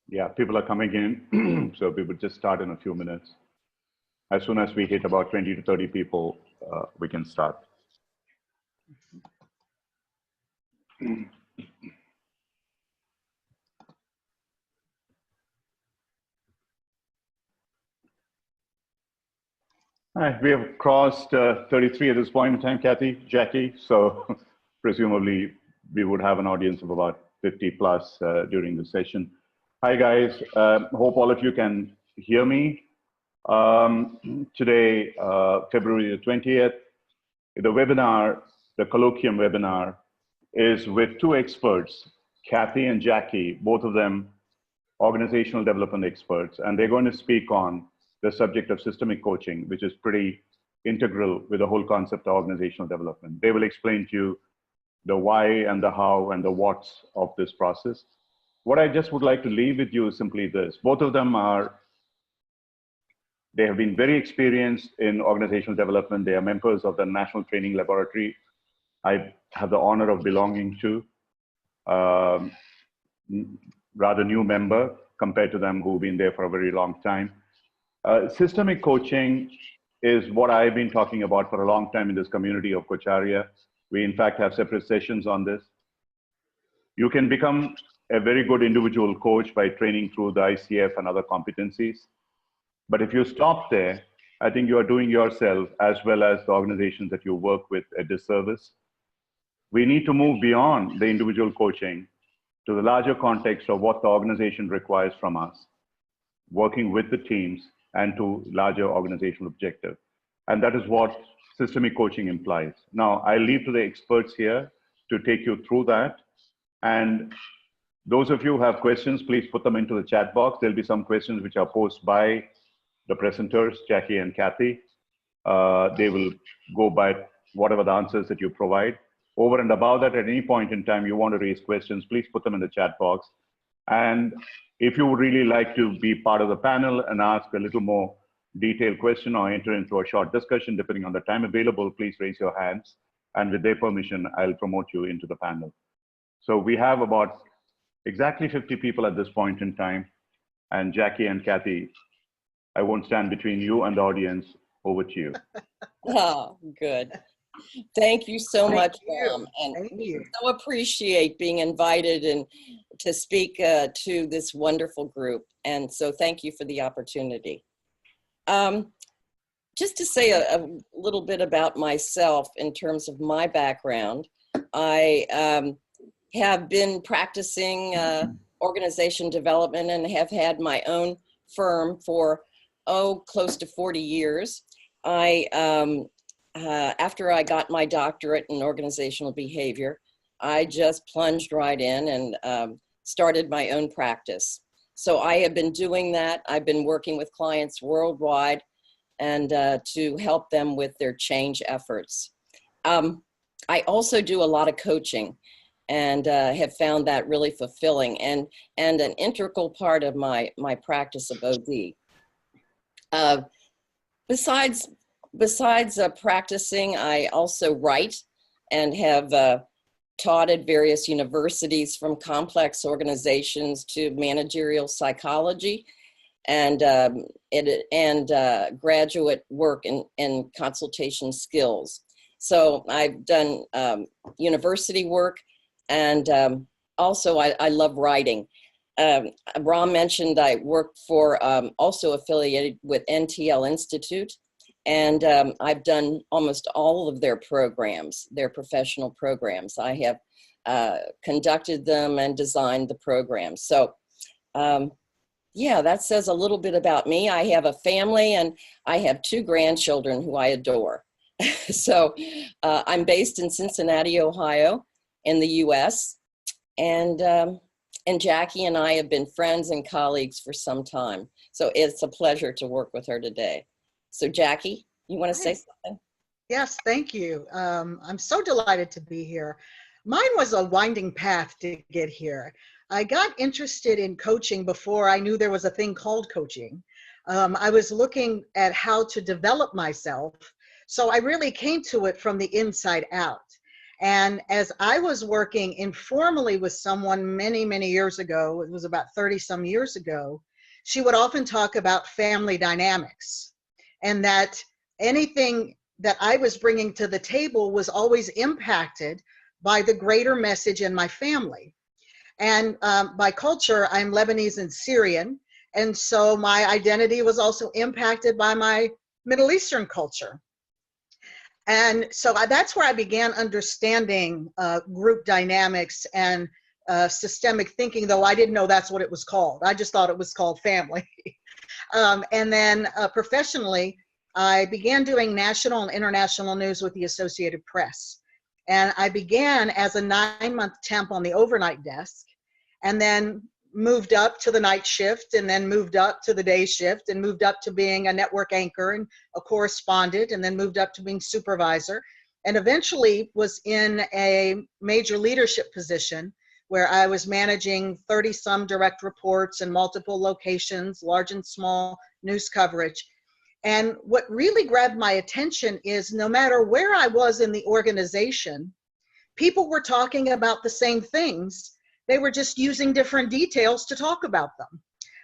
Yeah, people are coming in, so we would just start in a few minutes. As soon as we hit about 20 to 30 people, we can start. All right, we have crossed 33 at this point in time, Jackie, so presumably we would have an audience of about 50 plus during the session. Hi guys, hope all of you can hear me. Today, February the 20th, the webinar, the colloquium webinar, is with two experts, Kathy and Jackie, both of them organizational development experts, and they're going to speak on the subject of systemic coaching, which is pretty integral with the whole concept of organizational development. They will explain to you the why and the how and the what's of this process. What I just would like to leave with you is simply this. Both of them they have been very experienced in organizational development. They are members of the National Training Laboratory I have the honor of belonging to. Rather new member compared to them who've been there for a very long time. Systemic coaching is what I've been talking about for a long time in this community of Coacharya. We in fact have separate sessions on this. You can become a very good individual coach by training through the ICF and other competencies. But if you stop there, I think you are doing yourself as well as the organizations that you work with a disservice. We need to move beyond the individual coaching to the larger context of what the organization requires from us, working with the teams and to larger organizational objectives. And that is what systemic coaching implies. Now, I leave to the experts here to take you through that. And those of you who have questions, please put them into the chat box. There'll be some questions which are posed by the presenters, Jackie and Kathy. They will go by whatever the answers that you provide. Over and above that, at any point in time you want to raise questions, please put them in the chat box. And if you would really like to be part of the panel and ask a little more detailed question or enter into a short discussion, depending on the time available, please raise your hands. And with their permission, I'll promote you into the panel. So we have about exactly 50 people at this point in time. And Jackie and Kathy, I won't stand between you and the audience. Over to you. Oh, good. Thank you so much, Ram. And we so appreciate being invited and to speak to this wonderful group. And so thank you for the opportunity. Just to say a little bit about myself in terms of my background, I have been practicing organization development and have had my own firm for, close to 40 years. After I got my doctorate in organizational behavior, I just plunged right in and started my own practice. So I have been doing that. I've been working with clients worldwide and to help them with their change efforts. I also do a lot of coaching and have found that really fulfilling and an integral part of my practice of OD. Besides practicing, I also write and have taught at various universities, from complex organizations to managerial psychology and graduate work in consultation skills. So I've done university work, and also I love writing. Ram mentioned I work for, also affiliated with NTL Institute. And I've done almost all of their programs, their professional programs. I have conducted them and designed the programs. So yeah, that says a little bit about me. I have a family and I have 2 grandchildren who I adore. So I'm based in Cincinnati, Ohio, in the US. And Jackie and I have been friends and colleagues for some time. So it's a pleasure to work with her today. So Jackie, you want to say something? Yes, thank you. I'm so delighted to be here. Mine was a winding path to get here. I got interested in coaching before I knew there was a thing called coaching. I was looking at how to develop myself. So I really came to it from the inside out. And as I was working informally with someone many, many years ago, it was about 30 some years ago, she would often talk about family dynamics, and that anything that I was bringing to the table was always impacted by the greater message in my family. And by culture, I'm Lebanese and Syrian. And so my identity was also impacted by my Middle Eastern culture. And so that's where I began understanding group dynamics and systemic thinking, though I didn't know that's what it was called. I just thought it was called family. And then professionally, I began doing national and international news with the Associated Press. And I began as a 9-month temp on the overnight desk, and then moved up to the night shift, and then moved up to the day shift, and moved up to being a network anchor and a correspondent, and then moved up to being supervisor, and eventually was in a major leadership position where I was managing 30 some direct reports in multiple locations, large and small news coverage. And what really grabbed my attention is no matter where I was in the organization, people were talking about the same things. They were just using different details to talk about them.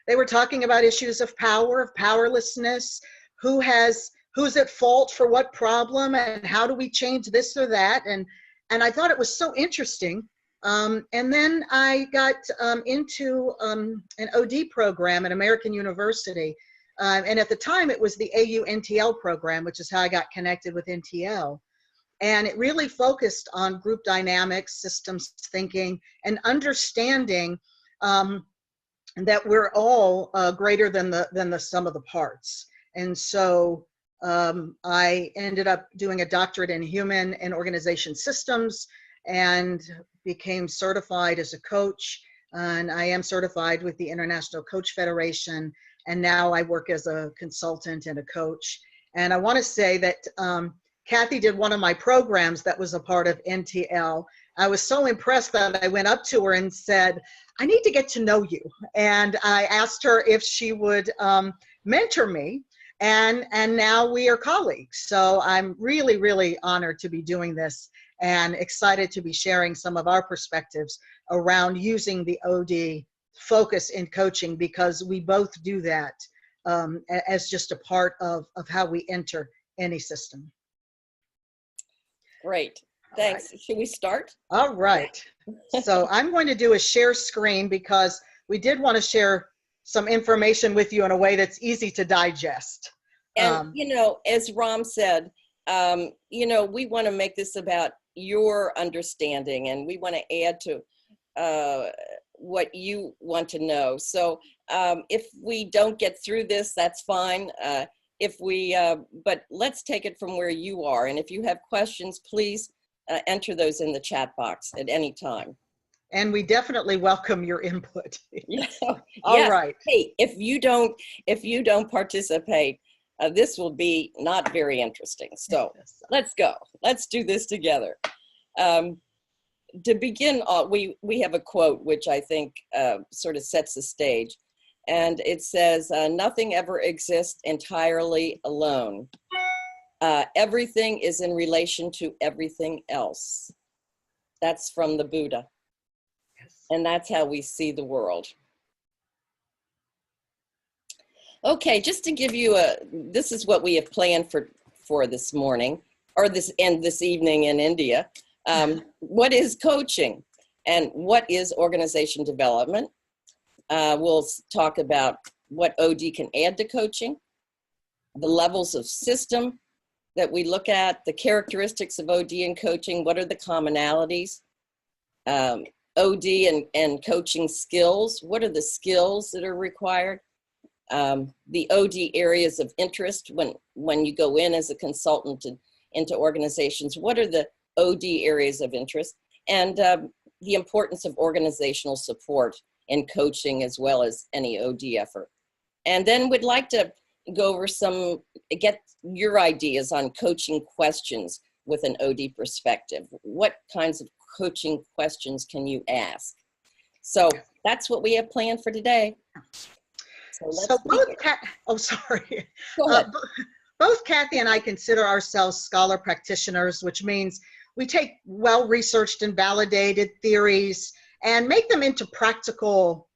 They were talking about issues of power, of powerlessness, who's at fault for what problem, and how do we change this or that. And I thought it was so interesting. And then I got into an OD program at American University. And at the time, it was the AU-NTL program, which is how I got connected with NTL. And it really focused on group dynamics, systems thinking, and understanding that we're all greater than the sum of the parts. And so I ended up doing a doctorate in human and organization systems and became certified as a coach. And I am certified with the International Coach Federation. And now I work as a consultant and a coach. And I want to say that Kathy did one of my programs that was a part of NTL. I was so impressed that I went up to her and said, I need to get to know you. And I asked her if she would mentor me. And now we are colleagues. So I'm really, really honored to be doing this and excited to be sharing some of our perspectives around using the OD focus in coaching, because we both do that as just a part of how we enter any system. Great. Thanks. Right. Should we start? All right. So I'm going to do a share screen because we did want to share some information with you in a way that's easy to digest. And, you know, as Ram said, you know, we want to make this about your understanding, and we want to add to what you want to know. So if we don't get through this, that's fine. But let's take it from where you are. And if you have questions, please enter those in the chat box at any time. And we definitely welcome your input. Yeah. All yes. right. Hey, if you don't participate, this will be not very interesting. So let's go. Let's do this together. To begin, we have a quote which I think sort of sets the stage, and it says, "Nothing ever exists entirely alone. Everything is in relation to everything else." That's from the Buddha, and that's how we see the world. Okay, just to give you this is what we have planned for this morning, or this evening in India. What is coaching and what is organization development? We'll talk about what OD can add to coaching, the levels of system that we look at, the characteristics of OD and coaching, what are the commonalities, OD and coaching skills, what are the skills that are required, the OD areas of interest when you go in as a consultant into organizations, what are the OD areas of interest, and the importance of organizational support in coaching as well as any OD effort. And then we'd like to go over get your ideas on coaching questions with an OD perspective. What kinds of coaching questions can you ask? So that's what we have planned for today. So sorry. Go ahead. Both Kathy and I consider ourselves scholar practitioners, which means we take well-researched and validated theories and make them into practical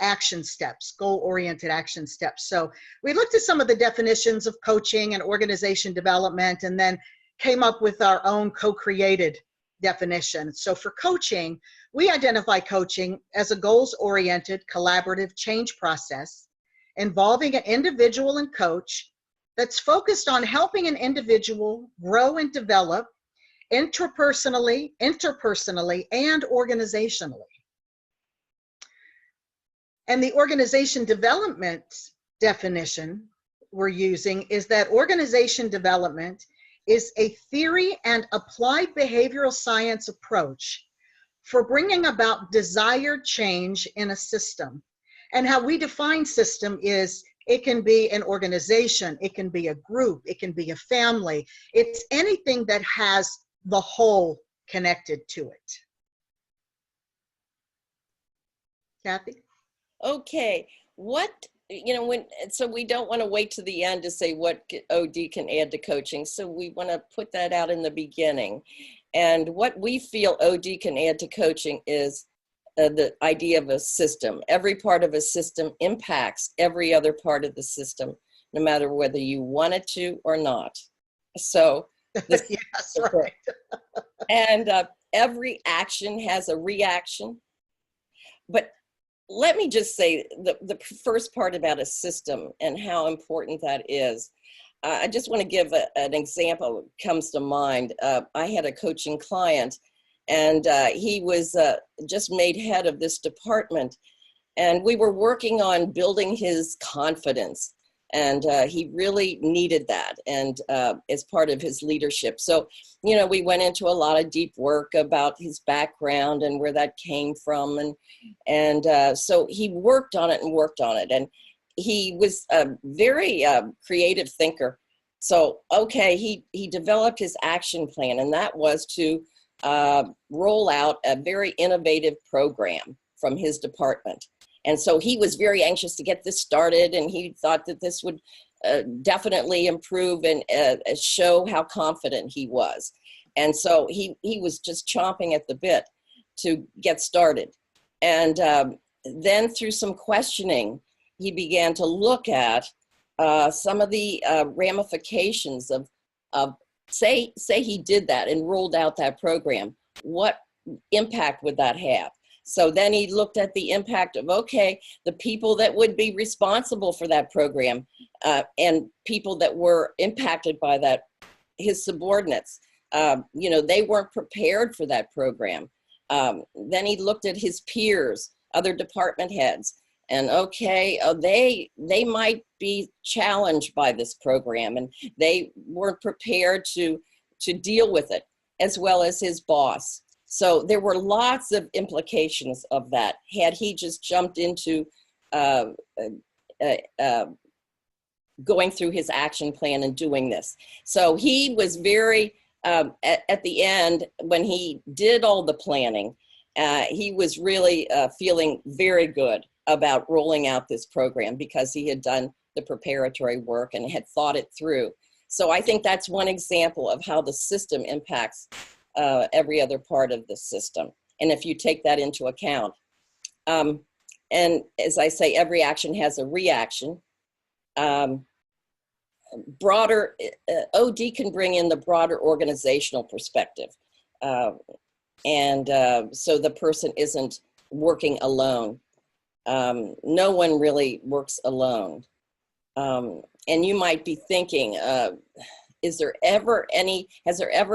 action steps, goal-oriented action steps. So we looked at some of the definitions of coaching and organization development, and then came up with our own co-created definition. So for coaching, we identify coaching as a goals-oriented collaborative change process involving an individual and coach that's focused on helping an individual grow and develop interpersonally, and organizationally. And the organization development definition we're using is that organization development is a theory and applied behavioral science approach for bringing about desired change in a system. And how we define system is it can be an organization, it can be a group, it can be a family. It's anything that has the whole connected to it. Kathy? Okay, so we don't want to wait to the end to say what OD can add to coaching. So we want to put that out in the beginning. And what we feel OD can add to coaching is the idea of a system. Every part of a system impacts every other part of the system, no matter whether you want it to or not. So, yes, right. And every action has a reaction. But let me just say the first part about a system and how important that is. I just want to give an example that comes to mind. I had a coaching client, and he was just made head of this department, and we were working on building his confidence, and he really needed that, and as part of his leadership. So, we went into a lot of deep work about his background and where that came from, and so he worked on it, and he was a very creative thinker. So, okay, he developed his action plan, and that was to roll out a very innovative program from his department. And so he was very anxious to get this started, and he thought that this would definitely improve and show how confident he was. And so he was just chomping at the bit to get started. And then through some questioning, he began to look at some of the ramifications of say he did that and rolled out that program. What impact would that have? So then he looked at the impact of, okay, the people that would be responsible for that program and people that were impacted by that, his subordinates, they weren't prepared for that program. Then he looked at his peers, other department heads, and okay, they might be challenged by this program, and they weren't prepared to deal with it, as well as his boss. So there were lots of implications of that had he just jumped into going through his action plan and doing this. So he was very, at the end, when he did all the planning, he was really feeling very good about rolling out this program because he had done the preparatory work and had thought it through. So I think that's one example of how the system impacts every other part of the system. And if you take that into account, and as I say, every action has a reaction. Broader, OD can bring in the broader organizational perspective. So the person isn't working alone. No one really works alone. And you might be thinking, has there ever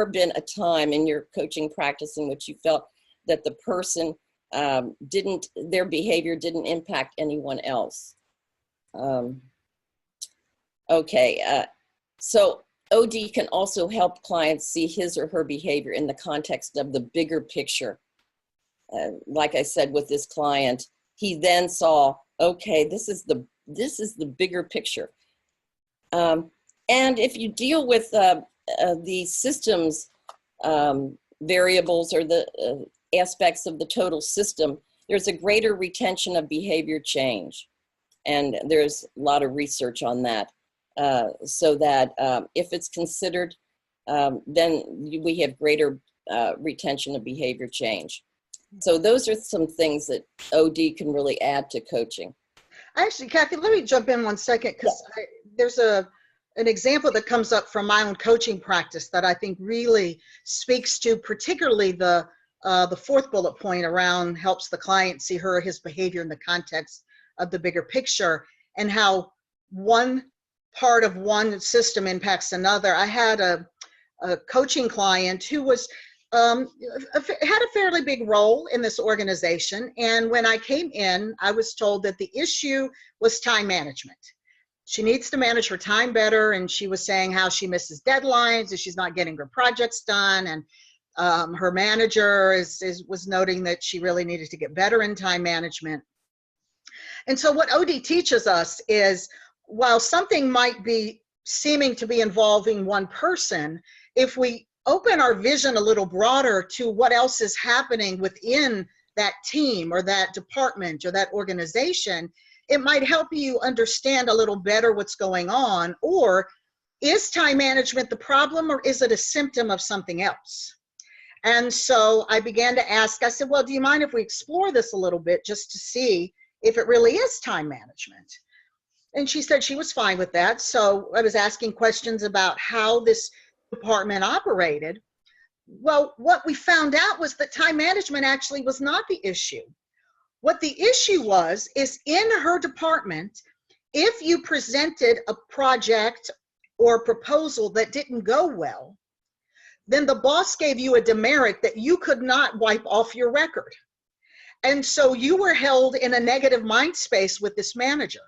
been a time in your coaching practice in which you felt that the person their behavior didn't impact anyone else? So OD can also help clients see his or her behavior in the context of the bigger picture. Like I said with this client, he then saw, okay, this is the bigger picture. And if you deal with the systems variables or the aspects of the total system, there's a greater retention of behavior change. And there's a lot of research on that. So that if it's considered then we have greater retention of behavior change. So those are some things that OD can really add to coaching. Actually, Kathy, let me jump in 1 second, because there's an example that comes up from my own coaching practice that I think really speaks to particularly the fourth bullet point around helps the client see her or his behavior in the context of the bigger picture, and how one part of one system impacts another. I had a coaching client who was had a fairly big role in this organization, and when I came in, I was told that the issue was time management. She needs to manage her time better, and she was saying how she misses deadlines and she's not getting her projects done, and her manager was noting that she really needed to get better in time management. And so what OD teaches us is, while something might be seeming to be involving one person, if we open our vision a little broader to what else is happening within that team or that department or that organization, it might help you understand a little better what's going on. Or is time management the problem, or is it a symptom of something else? And so I began to ask, I said, well, do you mind if we explore this a little bit just to see if it really is time management? And she said she was fine with that. So I was asking questions about how this department operated. Well, what we found out was that time management actually was not the issue. What the issue was is, in her department, if you presented a project or proposal that didn't go well, then the boss gave you a demerit that you could not wipe off your record. And so you were held in a negative mind space with this manager.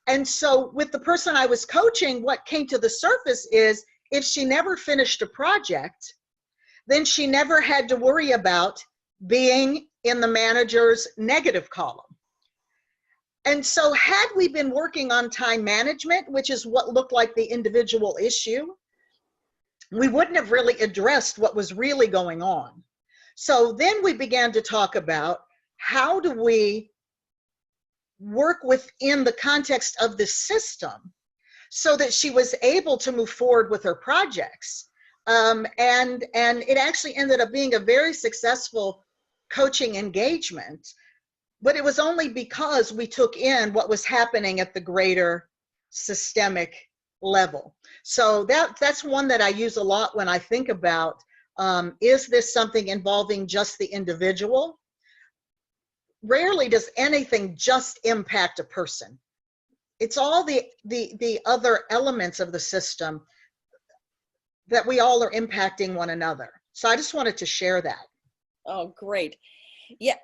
And so with the person I was coaching, what came to the surface is, if she never finished a project, then she never had to worry about being in the manager's negative column. And so had we been working on time management, which is what looked like the individual issue, we wouldn't have really addressed what was really going on. So then we began to talk about, how do we work within the context of the system so that she was able to move forward with her projects. And it actually ended up being a very successful coaching engagement, but it was only because we took in what was happening at the greater systemic level. So that's one that I use a lot when I think about, is this something involving just the individual? Rarely does anything just impact a person. It's all the other elements of the system that we all are impacting one another. So I just wanted to share that. Oh, great. Yeah,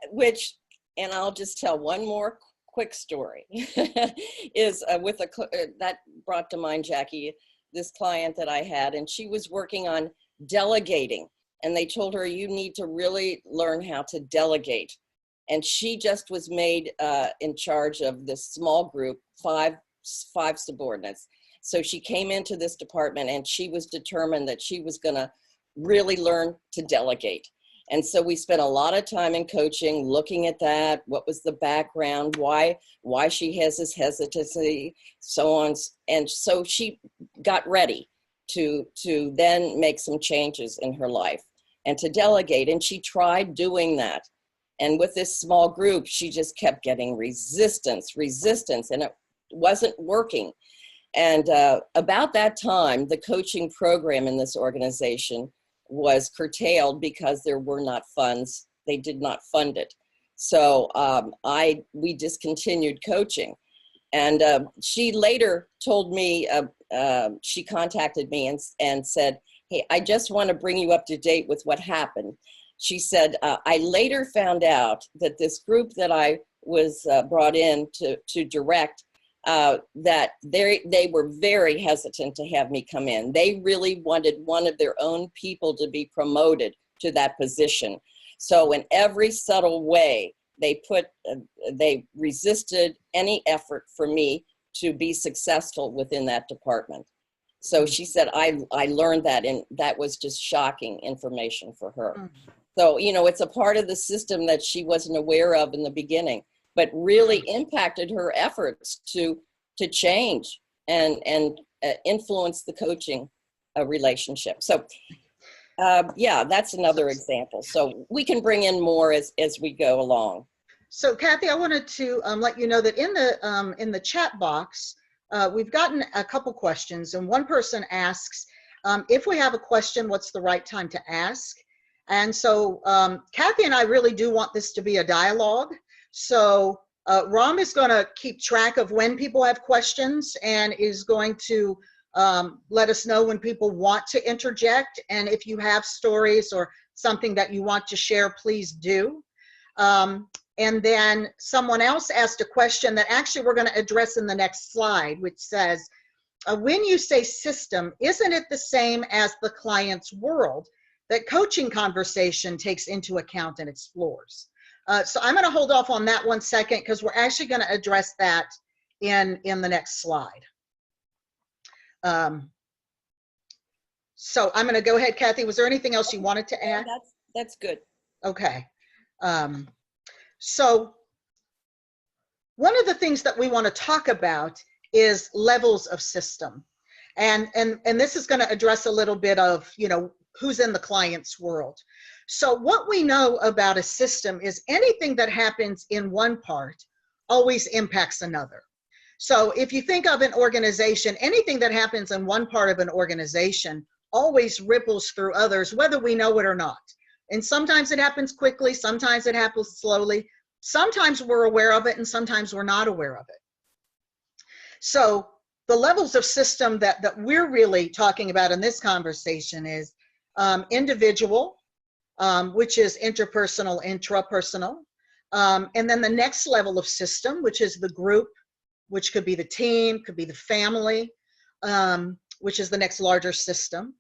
and I'll just tell one more quick story, is that brought to mind, Jackie, this client that I had, and she was working on delegating, and they told her, you need to really learn how to delegate. And she just was made in charge of this small group, five subordinates. So she came into this department, and she was determined that she was going to really learn to delegate. And so we spent a lot of time in coaching, looking at that, what was the background, why she has this hesitancy, so on. And so she got ready to then make some changes in her life and to delegate. And she tried doing that. And with this small group, she just kept getting resistance, and it wasn't working. And about that time, the coaching program in this organization was curtailed because there were not funds. They did not fund it. So we discontinued coaching. And she later told me, she contacted me and said, hey, I just want to bring you up to date with what happened. She said, I later found out that this group that I was brought in to direct, that they were very hesitant to have me come in. They really wanted one of their own people to be promoted to that position. So in every subtle way, they resisted any effort for me to be successful within that department. So she said, I learned that, and that was just shocking information for her. Mm-hmm. So, it's a part of the system that she wasn't aware of in the beginning, but really impacted her efforts to change and influence the coaching a relationship. So yeah, that's another example. So we can bring in more as we go along. So Kathy, I wanted to let you know that in the chat box, we've gotten a couple questions, and one person asks, if we have a question, what's the right time to ask? And so Kathy and I really do want this to be a dialogue. So Ram is going to keep track of when people have questions and is going to let us know when people want to interject. And if you have stories or something that you want to share, please do. And then someone else asked a question that actually we're going to address in the next slide, which says, when you say system, isn't it the same as the client's world that coaching conversation takes into account and explores? So I'm going to hold off on that 1 second because we're actually going to address that in the next slide. So I'm going to go ahead, Kathy. Was there anything else you wanted to add? That's good. Okay. So one of the things that we want to talk about is levels of system. And this is going to address a little bit of, you know, who's in the client's world. So what we know about a system is anything that happens in one part always impacts another. So if you think of an organization, anything that happens in one part of an organization always ripples through others, whether we know it or not. And sometimes it happens quickly, sometimes it happens slowly, sometimes we're aware of it, and sometimes we're not aware of it. So the levels of system that we're really talking about in this conversation is individual, which is interpersonal, intrapersonal. And then the next level of system, which is the group, which could be the team, could be the family, which is the next larger system.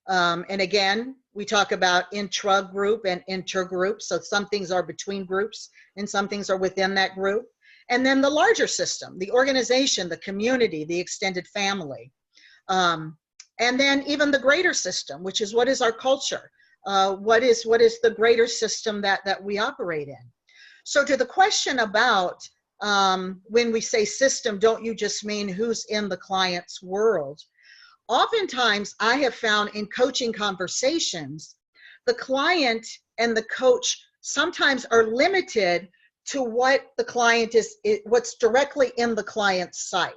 And again, we talk about intra-group and intergroup. So some things are between groups and some things are within that group. And then the larger system, the organization, the community, the extended family. And then even the greater system, which is what is our culture? What is the greater system that we operate in? So to the question about when we say system, don't you just mean who's in the client's world? Oftentimes I have found in coaching conversations, the client and the coach sometimes are limited to what the client what's directly in the client's sight.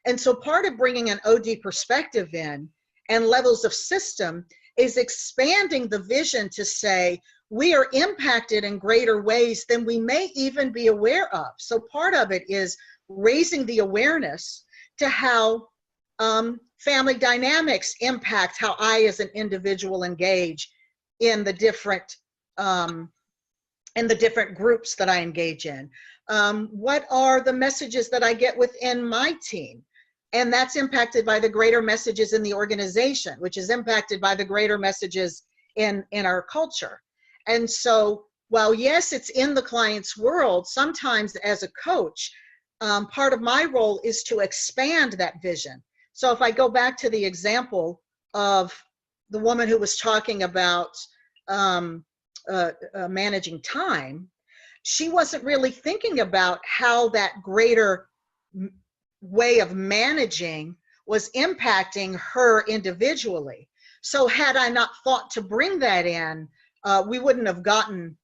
And so part of bringing an OD perspective in and levels of system is expanding the vision to say, we are impacted in greater ways than we may even be aware of. So part of it is raising the awareness to how family dynamics impact how I as an individual engage in the different groups that I engage in. What are the messages that I get within my team? And that's impacted by the greater messages in the organization, which is impacted by the greater messages in our culture. And so while yes, it's in the client's world, sometimes as a coach, part of my role is to expand that vision. So if I go back to the example of the woman who was talking about managing time, she wasn't really thinking about how that greater way of managing was impacting her individually. So had I not thought to bring that in, we wouldn't have gotten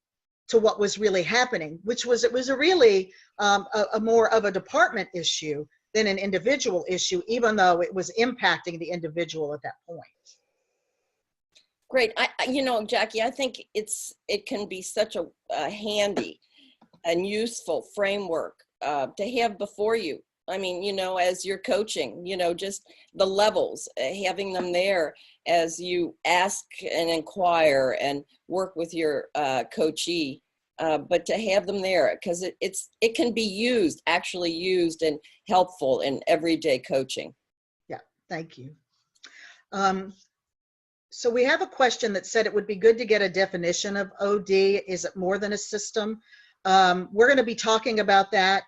to what was really happening, which was, it was a really a more of a department issue than an individual issue, even though it was impacting the individual at that point. Great. You know, Jackie, I think it can be such a handy and useful framework to have before you. I mean, you know, as you're coaching, you know, just the levels, having them there as you ask and inquire and work with your coachee, but to have them there because it can be actually used and helpful in everyday coaching. Yeah, thank you. So we have a question that said it would be good to get a definition of OD. Is it more than a system? We're going to be talking about that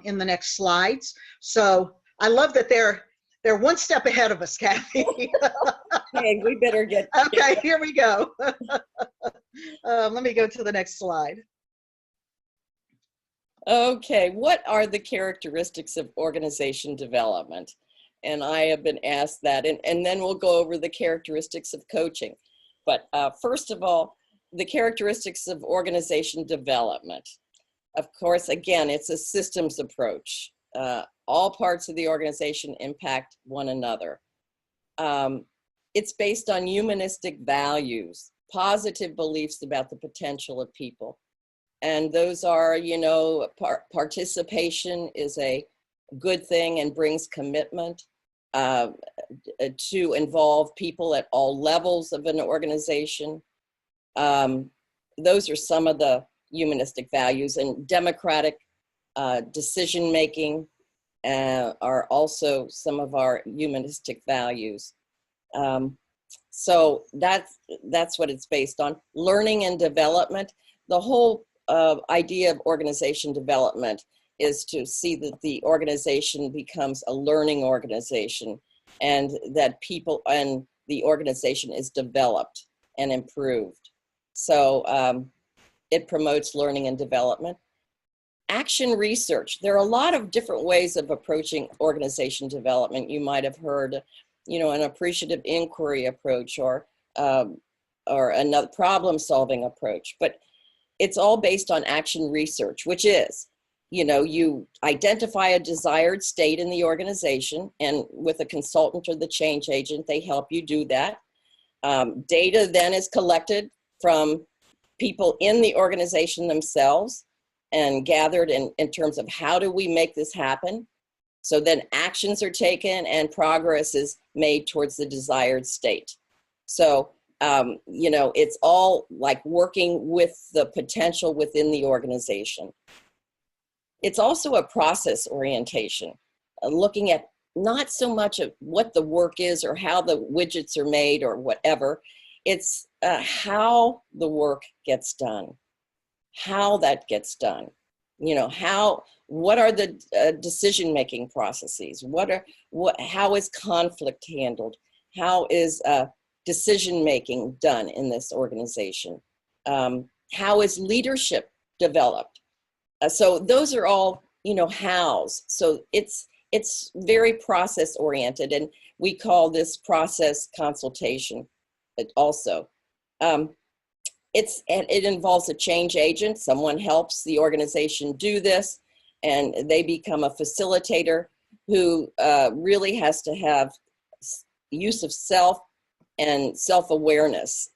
in the next slides. So I love that they're one step ahead of us, Kathy. Hey, we better get. Okay, here we go. Let me go to the next slide. Okay, what are the characteristics of organization development? and I have been asked that, and then we'll go over the characteristics of coaching. But first of all, the characteristics of organization development. Of course, again, it's a systems approach. All parts of the organization impact one another. It's based on humanistic values, positive beliefs about the potential of people. And those are, you know, participation is a good thing and brings commitment to involve people at all levels of an organization. Those are some of the humanistic values, and democratic decision-making are also some of our humanistic values. So that's what it's based on. Learning and development. The whole idea of organization development is to see that the organization becomes a learning organization, and that people and the organization is developed and improved. So it promotes learning and development. Action research. There are a lot of different ways of approaching organization development. You might have heard, you know, an appreciative inquiry approach, or another problem-solving approach. But it's all based on action research, which is, you know, you identify a desired state in the organization, and with a consultant or the change agent, they help you do that. Data then is collected from people in the organization themselves and gathered in terms of how do we make this happen. So then actions are taken and progress is made towards the desired state. So, you know, it's all like working with the potential within the organization. It's also a process orientation, looking at not so much of what the work is or how the widgets are made or whatever. It's how the work gets done, how that gets done. You know, what are the decision-making processes? How is conflict handled? How is decision-making done in this organization? How is leadership developed? So those are all, you know, hows. So it's very process-oriented, and we call this process consultation also. It involves a change agent. Someone helps the organization do this, and they become a facilitator who really has to have use of self and self-awareness,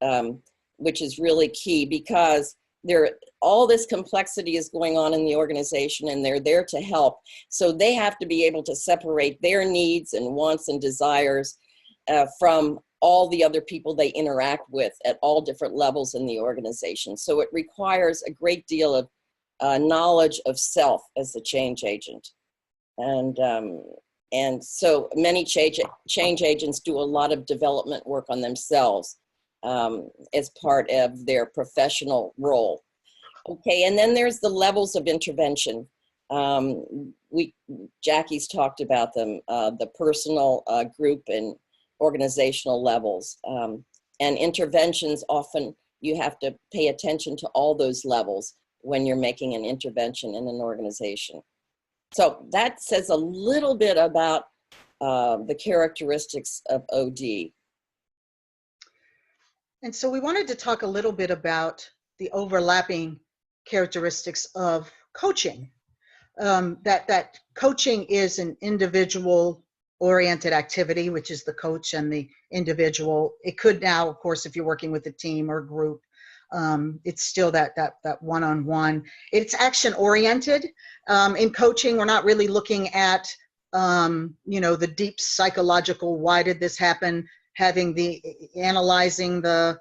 which is really key, because all this complexity is going on in the organization, and they're there to help. So they have to be able to separate their needs and wants and desires from all the other people they interact with at all different levels in the organization. So it requires a great deal of knowledge of self as the change agent. And so many change agents do a lot of development work on themselves as part of their professional role. Okay, and then there's the levels of intervention. Jackie's talked about them, the personal, group, and organizational levels. And interventions, often you have to pay attention to all those levels when you're making an intervention in an organization. So that says a little bit about the characteristics of OD. And so we wanted to talk a little bit about the overlapping characteristics of coaching. That coaching is an individual oriented activity, which is the coach and the individual. It could now, of course, if you're working with a team or group, it's still that one-on-one. It's action oriented. In coaching, we're not really looking at you know, the deep psychological, why did this happen, analyzing the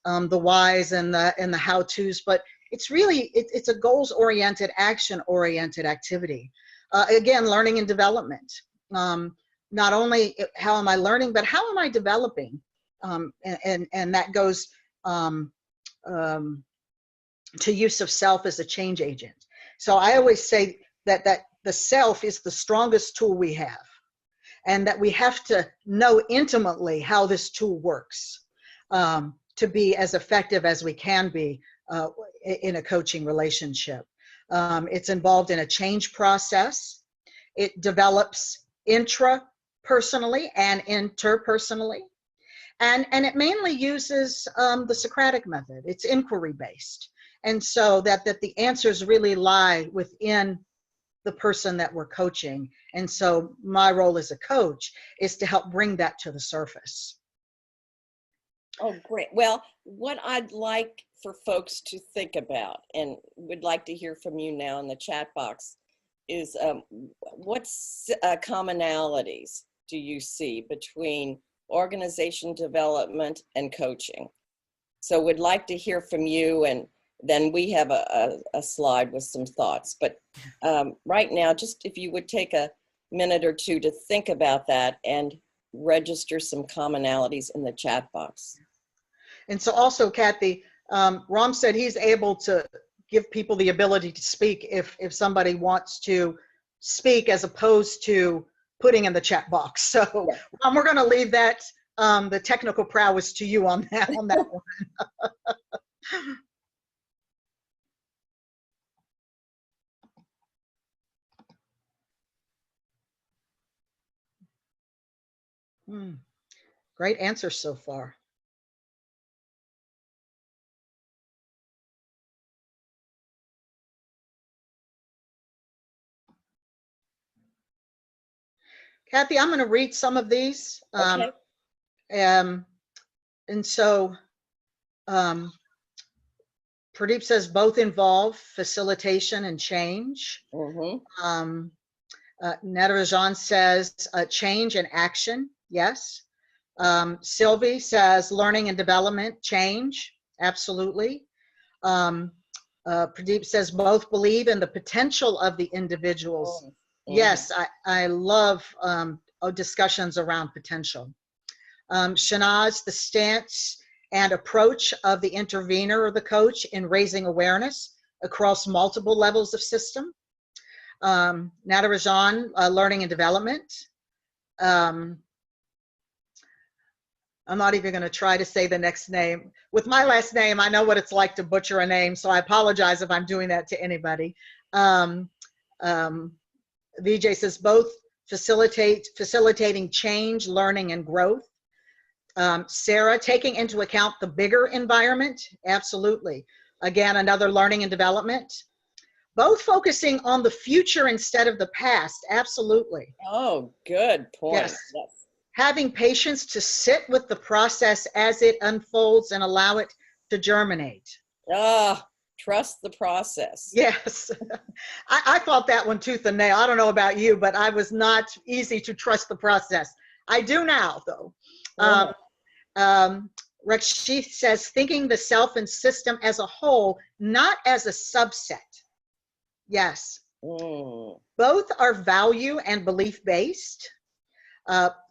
whys and the how-tos, but it's really it's a goals oriented, action oriented activity. Again, learning and development. Not only how am I learning, but how am I developing? And that goes to use of self as a change agent. So I always say that the self is the strongest tool we have, and that we have to know intimately how this tool works to be as effective as we can be in a coaching relationship. It's involved in a change process. It develops intra, personally and interpersonally. And it mainly uses the Socratic method. It's inquiry based. And so that the answers really lie within the person that we're coaching. And so my role as a coach is to help bring that to the surface. Oh, great. Well, what I'd like for folks to think about, and would like to hear from you now in the chat box, is what commonalities do you see between organization development and coaching? So we'd like to hear from you, and then we have a slide with some thoughts. But right now, just if you would take a minute or two to think about that and register some commonalities in the chat box. And so also, Kathy, Ram said he's able to give people the ability to speak if somebody wants to speak, as opposed to putting in the chat box. So yeah. We're going to leave that, the technical prowess, to you on that one. Great answer so far. Kathy, I'm going to read some of these. Okay. And so Pradeep says both involve facilitation and change. Mm-hmm. Natarajan says change and action. Yes. Sylvie says learning and development, change. Absolutely. Pradeep says both believe in the potential of the individuals. Mm-hmm. Yes, I love discussions around potential. Shanaz, the stance and approach of the intervener or the coach in raising awareness across multiple levels of system. Natarajan, learning and development. I'm not even going to try to say the next name. With my last name, I know what it's like to butcher a name, so I apologize if I'm doing that to anybody. Vijay says both facilitating change, learning, and growth. Sarah, taking into account the bigger environment. Absolutely. Again, another learning and development. Both focusing on the future instead of the past. Absolutely. Oh, good point. Yes. Yes. Having patience to sit with the process as it unfolds and allow it to germinate. Trust the process. Yes. I fought that one tooth and nail. I don't know about you, but I was not easy to trust the process. I do now, though. Rakshith says, thinking the self and system as a whole, not as a subset. Yes. Both are value and belief-based.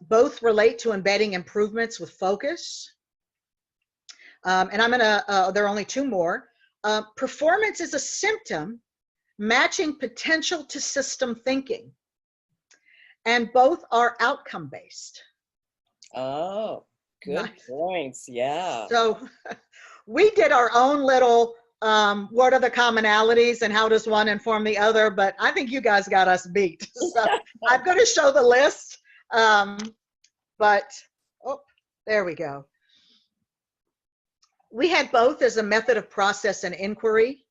Both relate to embedding improvements with focus. And I'm gonna, there are only two more. Performance is a symptom matching potential to system thinking. And both are outcome-based. Oh, good points, yeah. So we did our own little, what are the commonalities and how does one inform the other? But I think you guys got us beat. So I'm gonna show the list. But, oh, there we go. We had both as a method of process and inquiry.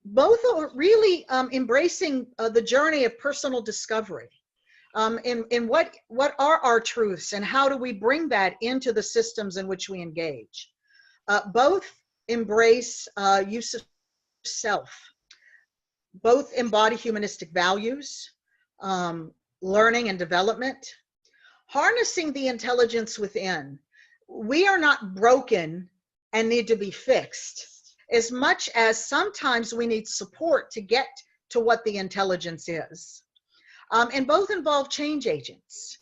Both are really embracing the journey of personal discovery. In what are our truths and how do we bring that into the systems in which we engage? Both embrace use of self. Both embody humanistic values, learning and development, harnessing the intelligence within. We are not broken and need to be fixed, as much as sometimes we need support to get to what the intelligence is. And both involve change agents.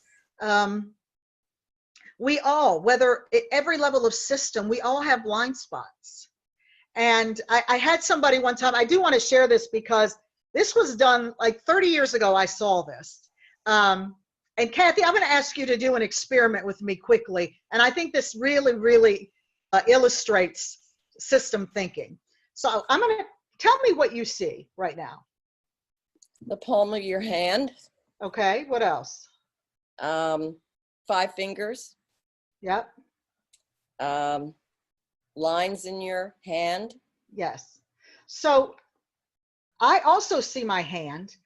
We all, whether at every level of system, we all have blind spots. And I had somebody one time, I do want to share this because this was done like 30 years ago, I saw this. And Kathy, I'm going to ask you to do an experiment with me quickly. And I think this really, really illustrates system thinking. So I'm going to, tell me what you see right now. The palm of your hand. Okay, what else? 5 fingers, Yep. lines in your hand. Yes. So I also see my hand,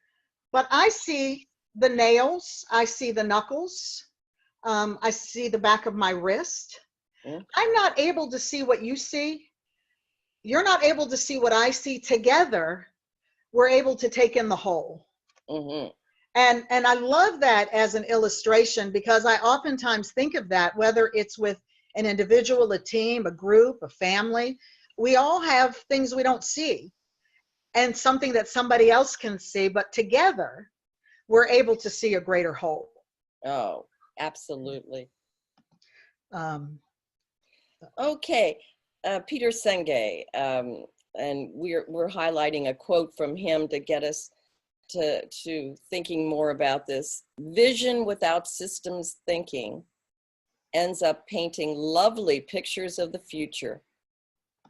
but I see the nails, I see the knuckles, I see the back of my wrist. Mm. I'm not able to see what you see. You're not able to see what I see. Together, we're able to take in the whole. Mm-hmm. And I love that as an illustration, because I oftentimes think of that, whether it's with an individual, a team, a group, a family. We all have things we don't see and something that somebody else can see, but together we're able to see a greater whole. Oh, absolutely. Um, Okay, Peter Senge, and we're highlighting a quote from him to get us to thinking more about this. Vision without systems thinking ends up painting lovely pictures of the future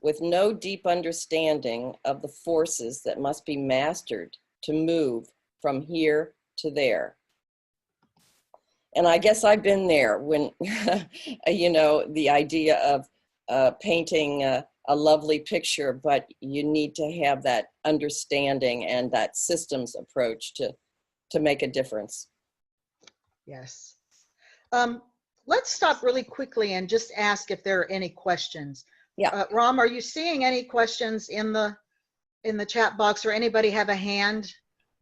with no deep understanding of the forces that must be mastered to move from here to there. And I guess I've been there when, you know, the idea of painting a lovely picture, but you need to have that understanding and that systems approach to make a difference. yes. Let's stop really quickly and just ask if there are any questions. Yeah. Ram, are you seeing any questions in the chat box, or anybody have a hand?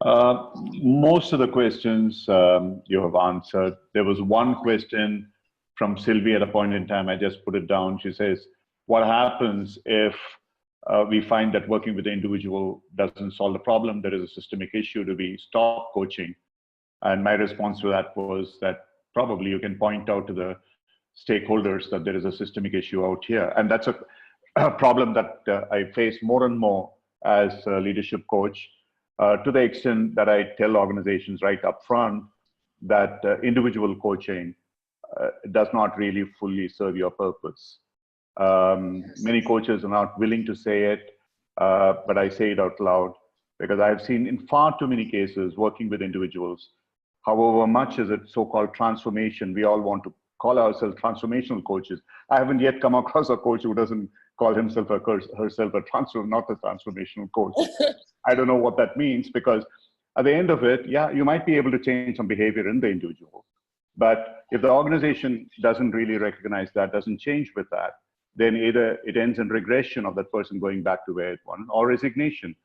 Most of the questions you have answered. There was one question from Sylvie at a point in time. I just put it down. She says, what happens if we find that working with the individual doesn't solve the problem? There is a systemic issue. Do we stop coaching? And my response to that was that probably you can point out to the stakeholders that there is a systemic issue out here. And that's a problem that I face more and more as a leadership coach, to the extent that I tell organizations right up front that individual coaching does not really fully serve your purpose. Many coaches are not willing to say it, but I say it out loud because I've seen in far too many cases working with individuals, however much is it so-called transformation, we all want to call ourselves transformational coaches. I haven't yet come across a coach who doesn't call himself or herself not a transformational coach. I don't know what that means, because at the end of it, yeah, you might be able to change some behavior in the individual. But if the organization doesn't really recognize that, doesn't change with that, then either it ends in regression of that person going back to where it was, or resignation.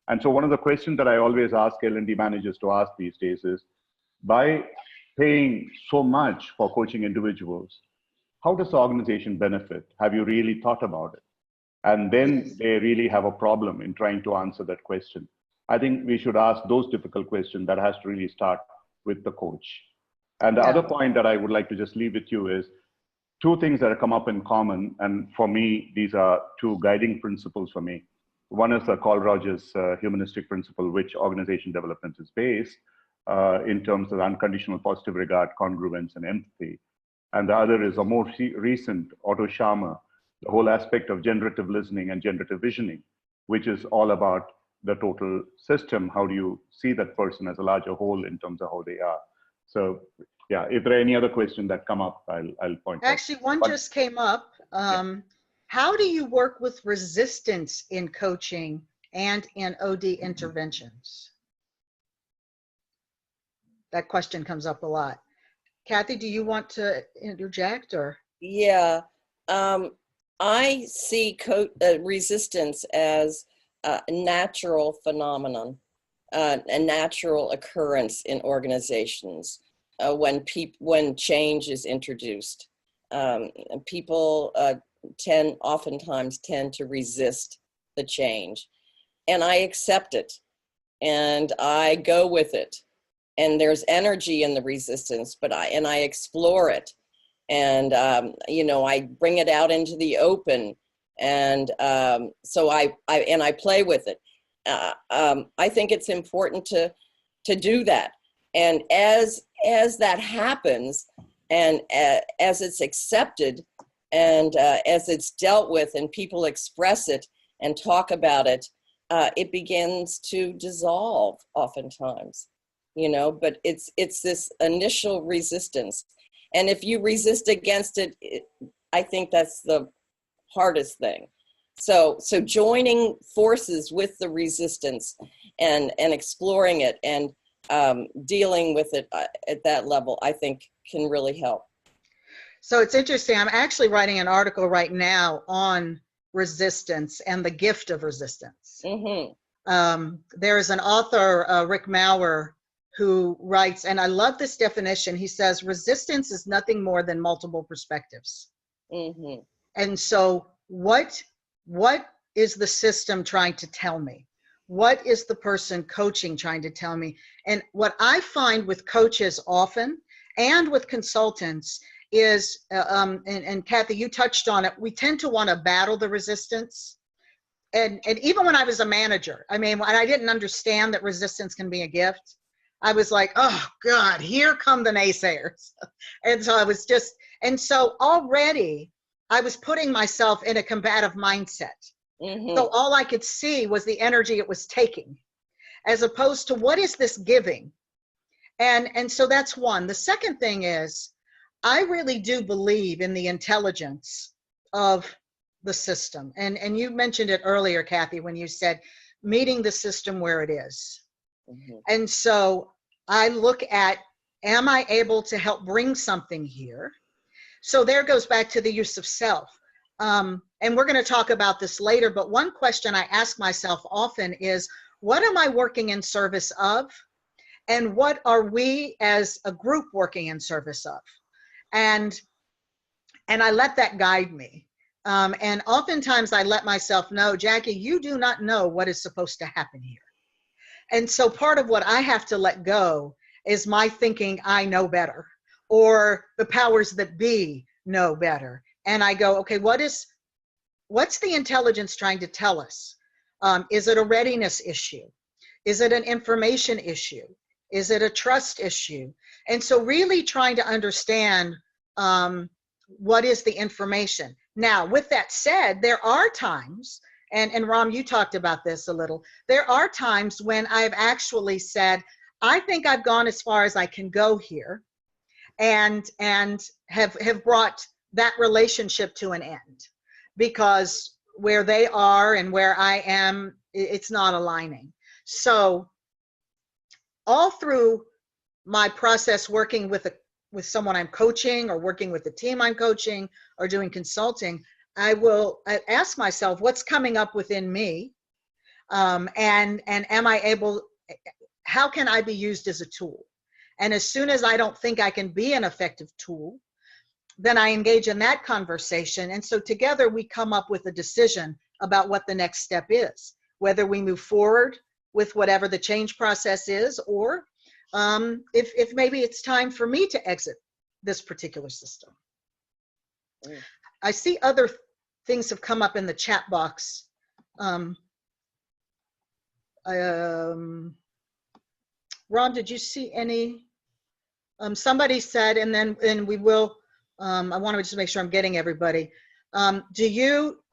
And so one of the questions that I always ask L&D managers to ask these days is, by paying so much for coaching individuals, how does the organization benefit? Have you really thought about it? And then they really have a problem in trying to answer that question. I think we should ask those difficult questions that has to really start with the coach. And the other point that I would like to just leave with you is two things that have come up in common. And for me, these are two guiding principles for me. One is the Carl Rogers humanistic principle, which organization development is based in terms of unconditional positive regard, congruence, and empathy. And the other is a more recent Otto Scharmer, the whole aspect of generative listening and generative visioning, which is all about the total system. How do you see that person as a larger whole in terms of how they are? So yeah, if there are any other questions that come up, I'll point out. Actually, one just came up. How do you work with resistance in coaching and in OD interventions? That question comes up a lot. Kathy, do you want to interject, or? Yeah, I see resistance as a natural phenomenon, a natural occurrence in organizations when change is introduced. People oftentimes tend to resist the change, and I accept it, and I go with it. And there's energy in the resistance, but I explore it, and you know, I bring it out into the open, and so I play with it. I think it's important to do that, and as that happens, and as it's accepted, and as it's dealt with, and people express it and talk about it, it begins to dissolve oftentimes. you know, but it's this initial resistance. And if you resist against it, I think that's the hardest thing. So joining forces with the resistance and exploring it and dealing with it at that level, I think can really help. So it's interesting. I'm actually writing an article right now on resistance and the gift of resistance. Mm-hmm. There is an author, Rick Maurer, who writes, and I love this definition. He says, resistance is nothing more than multiple perspectives. Mm-hmm. And so what is the system trying to tell me? What is the person coaching trying to tell me? And what I find with coaches often and with consultants is, and Kathy, you touched on it, we tend to want to battle the resistance. And even when I was a manager, I mean, when I didn't understand that resistance can be a gift, I was like, oh God, here come the naysayers. And so I was just, and so already I was putting myself in a combative mindset. Mm-hmm. So all I could see was the energy it was taking, as opposed to what is this giving? And so that's one. The second thing is, I really do believe in the intelligence of the system. And you mentioned it earlier, Kathy, when you said meeting the system where it is. Mm-hmm. And so I look at, am I able to help bring something here? So there goes back to the use of self. And we're going to talk about this later, but one question I ask myself often is, what am I working in service of? And what are we as a group working in service of? And I let that guide me. And oftentimes I let myself know, Jackie, you do not know what is supposed to happen here. And so part of what I have to let go is my thinking I know better, or the powers that be know better. And I go, okay, what's the intelligence trying to tell us? Is it a readiness issue? Is it an information issue? Is it a trust issue? And so really trying to understand what is the information. Now, with that said, there are times, and Ram, you talked about this a little, there are times when I've actually said, I think I've gone as far as I can go here, and have brought that relationship to an end, because where they are and where I am, it's not aligning. So all through my process working with someone I'm coaching, or working with the team I'm coaching, or doing consulting, I ask myself, what's coming up within me? And am I able, how can I be used as a tool? And as soon as I don't think I can be an effective tool, then I engage in that conversation. And so together we come up with a decision about what the next step is, whether we move forward with whatever the change process is, or if maybe it's time for me to exit this particular system. I see other things have come up in the chat box. Ron, did you see any? Somebody said, and we will, I want to just make sure I'm getting everybody.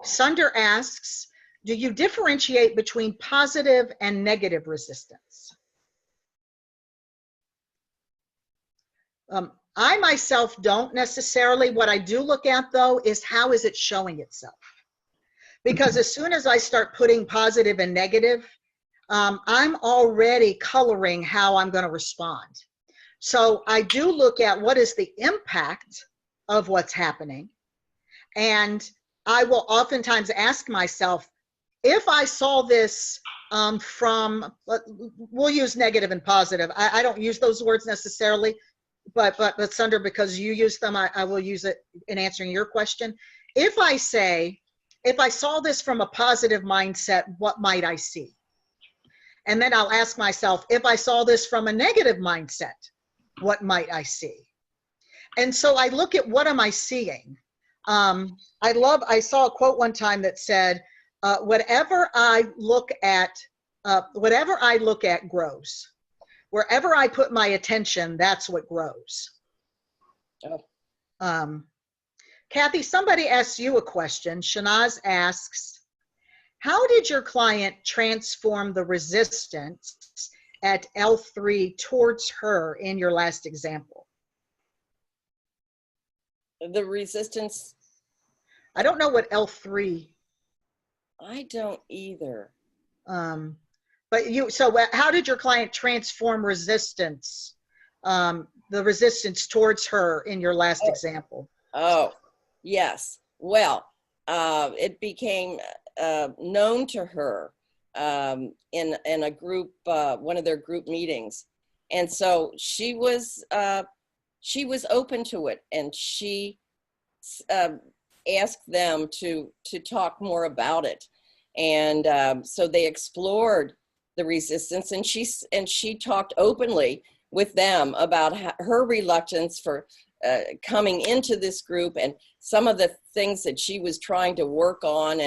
Sunder asks, do you differentiate between positive and negative resistance? I myself don't necessarily. What I do look at though is, how is it showing itself? Because as soon as I start putting positive and negative, I'm already coloring how I'm going to respond. So I do look at what is the impact of what's happening. And I will oftentimes ask myself, if I saw this from, we'll use negative and positive. I don't use those words necessarily, but Sunder, because you use them, I will use it in answering your question. If I saw this from a positive mindset, what might I see? And then I'll ask myself, if I saw this from a negative mindset, what might I see? And so I look at, what am I seeing? I saw a quote one time that said, whatever I look at grows. Wherever I put my attention, that's what grows. Oh. Kathy, somebody asked you a question. Shanaz asks, how did your client transform the resistance at L3 towards her in your last example? The resistance, I don't know what L3, I don't either. but so how did your client transform resistance, the resistance towards her in your last example? Oh, yes. Well, it became known to her in a group, one of their group meetings, and so she was open to it, and she asked them to talk more about it, and so they explored the resistance, and she talked openly with them about her reluctance for coming into this group and some of the things that she was trying to work on,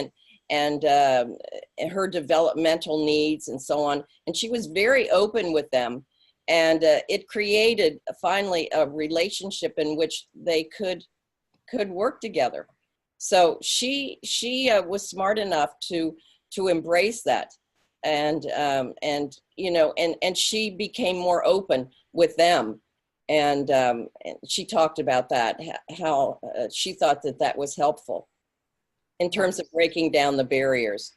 and her developmental needs and so on. And she was very open with them, and it created finally a relationship in which they could work together. So she was smart enough to embrace that, and you know, and she became more open with them. And she talked about that, how she thought that was helpful in terms of breaking down the barriers.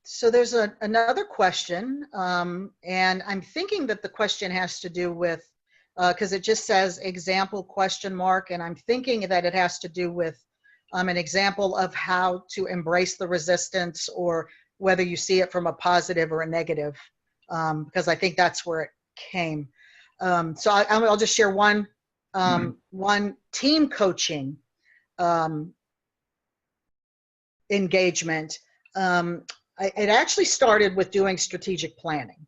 So there's another question, and I'm thinking that the question has to do with, because it just says example question mark, and I'm thinking that it has to do with an example of how to embrace the resistance, or whether you see it from a positive or a negative, because I think that's where it came. So I'll just share one team coaching engagement. It actually started with doing strategic planning.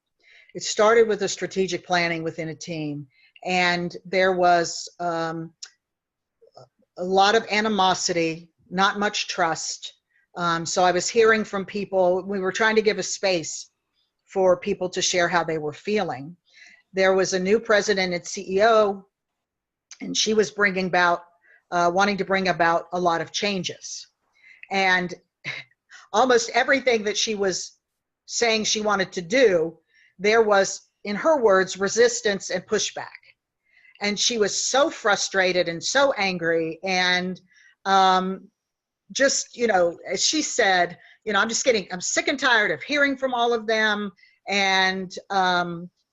It started with a strategic planning within a team, and there was a lot of animosity, not much trust. So I was hearing from people. We were trying to give a space for people to share how they were feeling. There was a new president and CEO, and she was bringing about, wanting to bring about a lot of changes. And almost everything that she was saying she wanted to do, there was, in her words, resistance and pushback. And she was so frustrated and so angry, and just, you know, as she said, you know, I'm sick and tired of hearing from all of them. And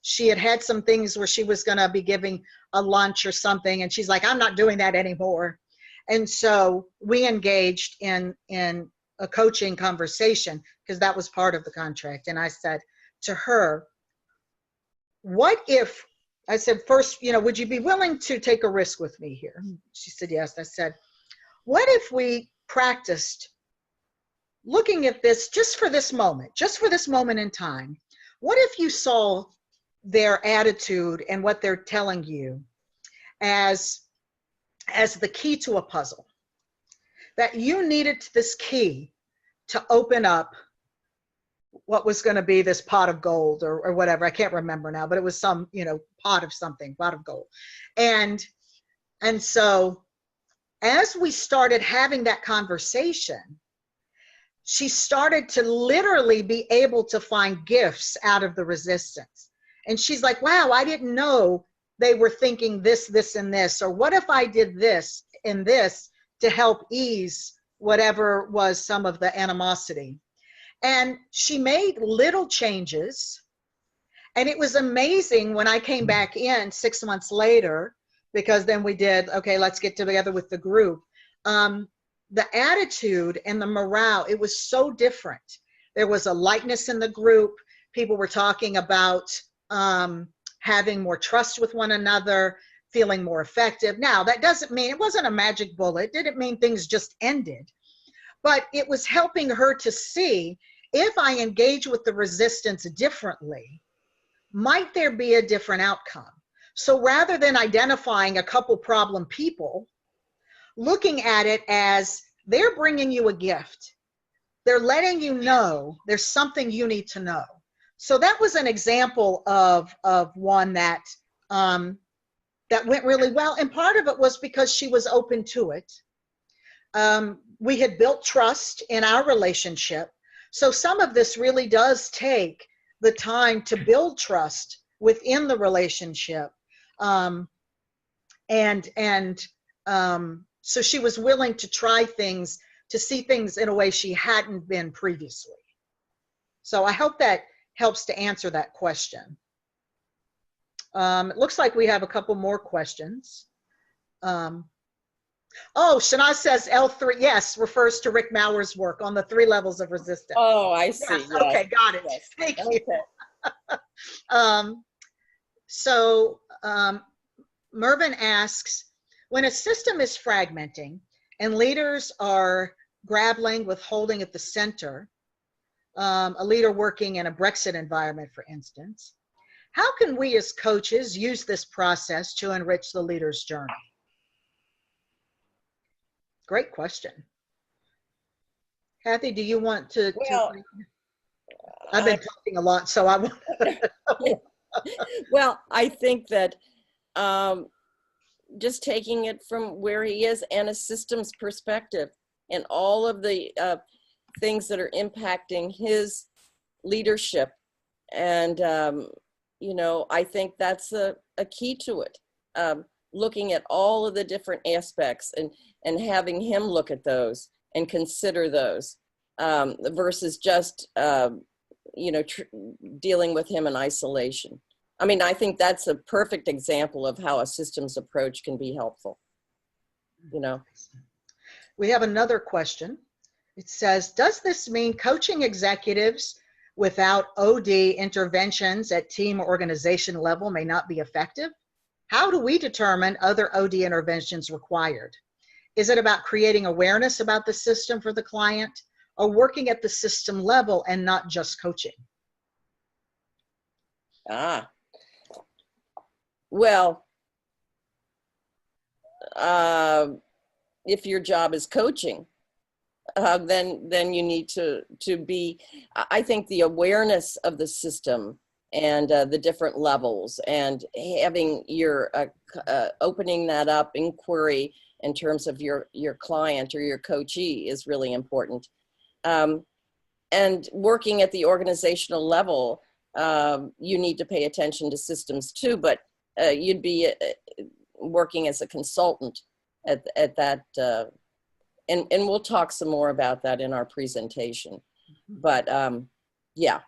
she had some things where she was going to be giving a lunch or something, and she's like, I'm not doing that anymore. And so we engaged in a coaching conversation, because that was part of the contract. And I said to her, what if, I said, first, you know, would you be willing to take a risk with me here? She said, yes. I said, what if we practiced looking at this just for this moment in time? What if you saw their attitude and what they're telling you as the key to a puzzle, that you needed this key to open up what was going to be this pot of gold, or whatever, I can't remember now, but it was some, you know, pot of something, pot of gold. And so as we started having that conversation, she started to literally be able to find gifts out of the resistance. And she's like, wow, I didn't know they were thinking this, this, and this, or what if I did this and this to help ease whatever was some of the animosity. And she made little changes. And it was amazing when I came back in 6 months later, because then we did, okay, let's get together with the group. The attitude and the morale, it was so different. There was a lightness in the group. People were talking about having more trust with one another, feeling more effective. Now, that doesn't mean, it wasn't a magic bullet. It didn't mean things just ended. But it was helping her to see, if I engage with the resistance differently, might there be a different outcome? So rather than identifying a couple problem people, looking at it as they're bringing you a gift. They're letting you know there's something you need to know. So that was an example of one that that went really well. And part of it was because she was open to it. We had built trust in our relationship. So some of this really does take the time to build trust within the relationship. So she was willing to try things, to see things in a way she hadn't been previously. So I hope that helps to answer that question. It looks like we have a couple more questions. Oh, Shana says L3, yes, refers to Rick Mauer's work on the 3 levels of resistance. Oh, I see. Yes, Yes. okay, got it. Yes. Thank Okay. you. Mervyn asks, when a system is fragmenting and leaders are grappling with holding at the center, a leader working in a Brexit environment, for instance, how can we as coaches use this process to enrich the leader's journey? Great question. Kathy, do you want to? Well, I've been talking a lot, so I want. Well, I think that just taking it from where he is and a systems perspective and all of the things that are impacting his leadership. And, you know, I think that's a key to it. Looking at all of the different aspects and having him look at those and consider those versus just, you know, dealing with him in isolation. I mean, I think that's a perfect example of how a systems approach can be helpful, you know. We have another question. It says, does this mean coaching executives without OD interventions at team or organization level may not be effective? How do we determine other OD interventions required? Is it about creating awareness about the system for the client, or working at the system level and not just coaching? Well, if your job is coaching, then you need to be, I think the awareness of the system and the different levels and having your, opening that up inquiry in terms of your client or your coachee is really important. And working at the organizational level, you need to pay attention to systems too, but you'd be working as a consultant at that, and we'll talk some more about that in our presentation. But yeah.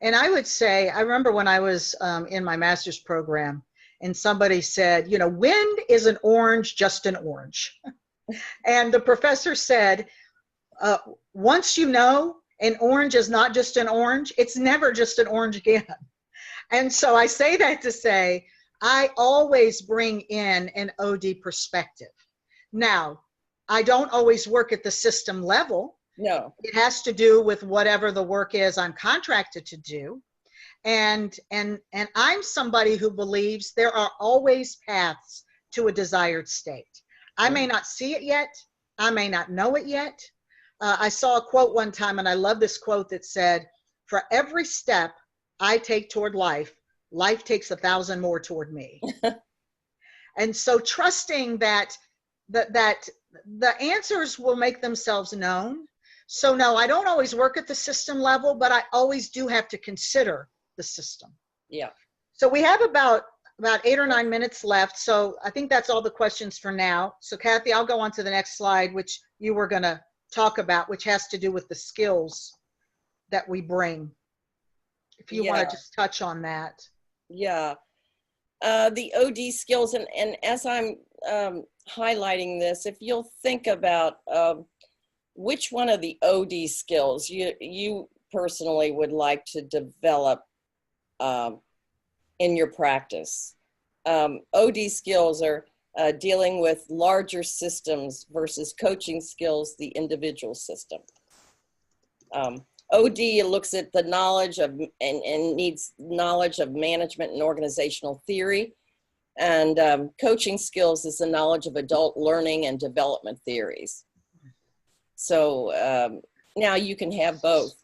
And I would say, I remember when I was in my master's program and somebody said, you know, when is an orange just an orange? And the professor said, once you know an orange is not just an orange, it's never just an orange again. And so I say that to say, I always bring in an OD perspective. Now, I don't always work at the system level. No. It has to do with whatever the work is I'm contracted to do. And I'm somebody who believes there are always paths to a desired state. I may not see it yet. I may not know it yet. I saw a quote one time, and I love this quote that said, for every step I take toward life, life takes 1,000 more toward me. And so trusting that the answers will make themselves known. So no, I don't always work at the system level, but I always do have to consider the system. Yeah. So we have about 8 or 9 minutes left. So I think that's all the questions for now. So Kathy, I'll go on to the next slide, which you were going to talk about, which has to do with the skills that we bring. If you want to just touch on that. Yeah. The OD skills, and as I'm highlighting this, if you'll think about which one of the OD skills you personally would like to develop in your practice. OD skills are dealing with larger systems versus coaching skills, the individual system. OD looks at the knowledge of and needs knowledge of management and organizational theory. And coaching skills is the knowledge of adult learning and development theories. So now you can have both,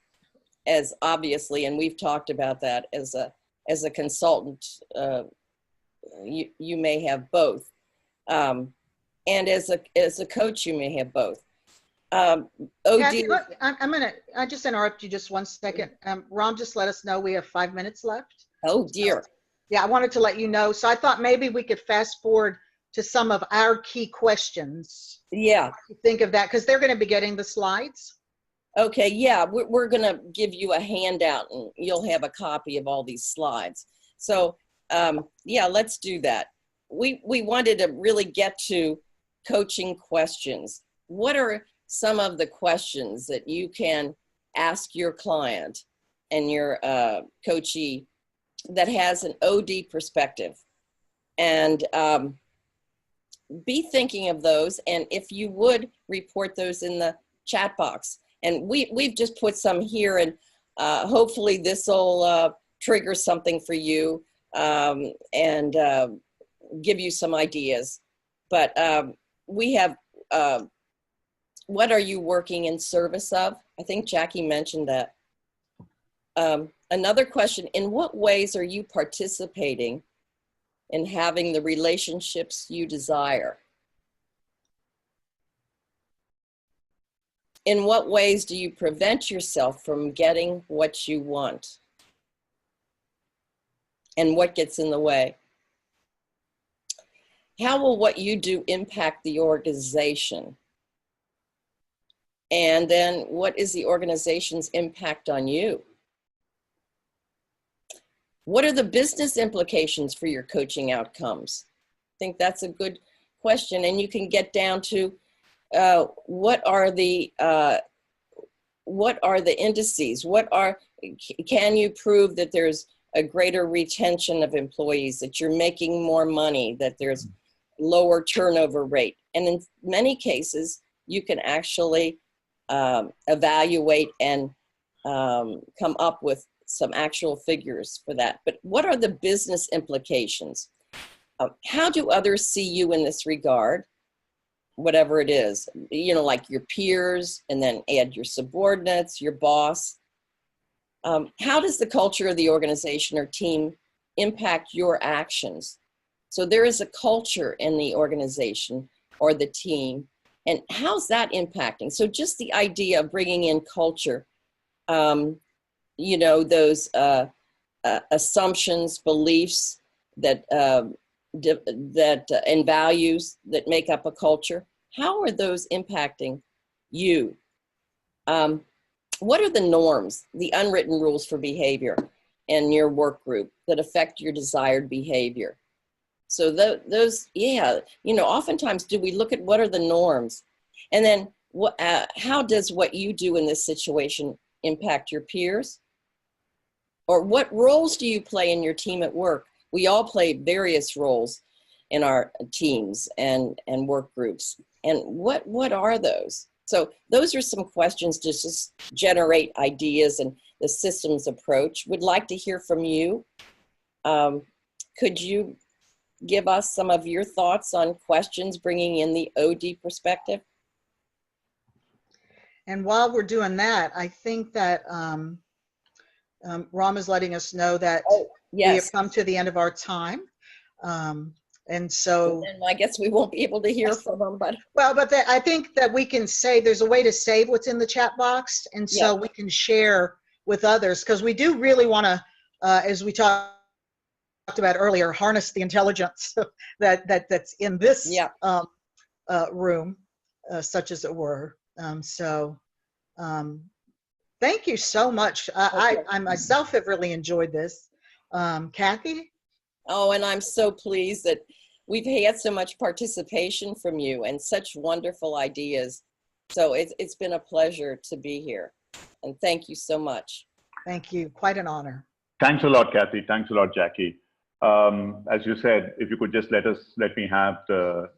as obviously, and we've talked about that as a consultant, you may have both. And as a coach, you may have both. Kathy, OD. I just interrupt you just one second. Ron just let us know we have 5 minutes left. Oh So, dear. yeah, I wanted to let you know. So I thought maybe we could fast forward to some of our key questions. Yeah. Think of that because they're going to be getting the slides. Okay. Yeah. We're going to give you a handout and you'll have a copy of all these slides. So yeah, let's do that. We wanted to really get to coaching questions. What are some of the questions that you can ask your client and your coachee that has an OD perspective? And be thinking of those, and if you would report those in the chat box. And we've just put some here, and hopefully this will trigger something for you and give you some ideas. But we have, what are you working in service of? I think Jackie mentioned that. Another question, in what ways are you participating in having the relationships you desire? In what ways do you prevent yourself from getting what you want? And what gets in the way? How will what you do impact the organization? And then what is the organization's impact on you? What are the business implications for your coaching outcomes? I think that's a good question. And you can get down to what are the indices? Can you prove that there's a greater retention of employees, that you're making more money, that there's lower turnover rate? And in many cases, you can actually evaluate and come up with some actual figures for that. But what are the business implications? How do others see you in this regard? Whatever it is, you know, like your peers, and then add your subordinates, your boss. How does the culture of the organization or team impact your actions? So there is a culture in the organization or the team, and how's that impacting? So just the idea of bringing in culture, you know, those assumptions, beliefs that and values that make up a culture. How are those impacting you? What are the norms, the unwritten rules for behavior in your work group that affect your desired behavior? So those, yeah, you know, oftentimes do we look at what are the norms? And then how does what you do in this situation impact your peers? Or what roles do you play in your team at work? We all play various roles in our teams and work groups. And what are those? So those are some questions to just generate ideas and the systems approach. Would like to hear from you. Could you give us some of your thoughts on questions bringing in the OD perspective? And while we're doing that, I think that Ram is letting us know that we have come to the end of our time. And so, and I guess we won't be able to hear from them, but well, but I think that we can say there's a way to save what's in the chat box, and so we can share with others, because we do really want to, as we talked about earlier, harness the intelligence that's in this room, such as it were. Thank you so much. I myself have really enjoyed this. Kathy? Oh, and I'm so pleased that we've had so much participation from you and such wonderful ideas. So it's been a pleasure to be here. And thank you so much. Thank you. Quite an honor. Thanks a lot, Kathy. Thanks a lot, Jackie. As you said, if you could just let me have the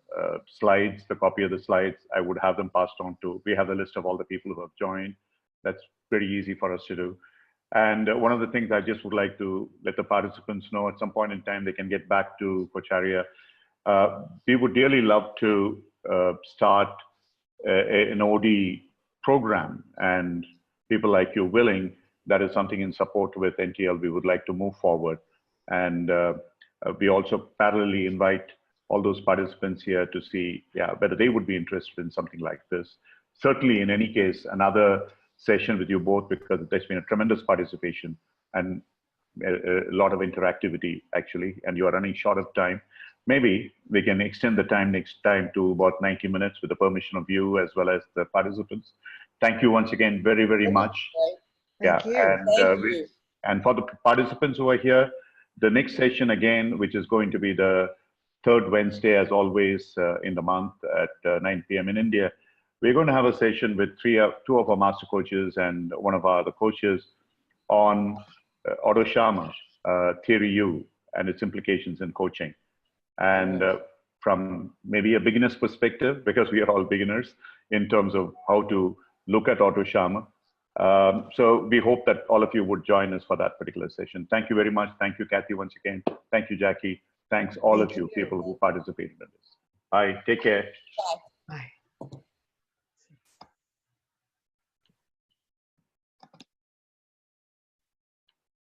slides, the copy of the slides, I would have them passed on to, we have the list of all the people who have joined. That's pretty easy for us to do. And one of the things I just would like to let the participants know, at some point in time, they can get back to Cocharia. We would dearly love to start an OD program, and people like you willing, that is something in support with NTL we would like to move forward. And we also parallelly invite all those participants here to see whether they would be interested in something like this. certainly, in any case, another session with you both, because there's been a tremendous participation and a lot of interactivity, actually, and you are running short of time. Maybe we can extend the time next time to about 90 minutes with the permission of you as well as the participants. Thank you once again very, very much. Thank you. And for the participants who are here, the next session again, which is going to be the third Wednesday, as always, in the month at 9 p.m. in India, we're going to have a session with two of our master coaches and one of our other coaches on Otto Scharmer, Theory U, and its implications in coaching. And from maybe a beginner's perspective, because we are all beginners in terms of how to look at Otto Scharmer. So we hope that all of you would join us for that particular session. Thank you very much. Thank you, Kathy, once again. Thank you, Jackie. Thanks all of you people who participated in this. Bye. Take care. Bye.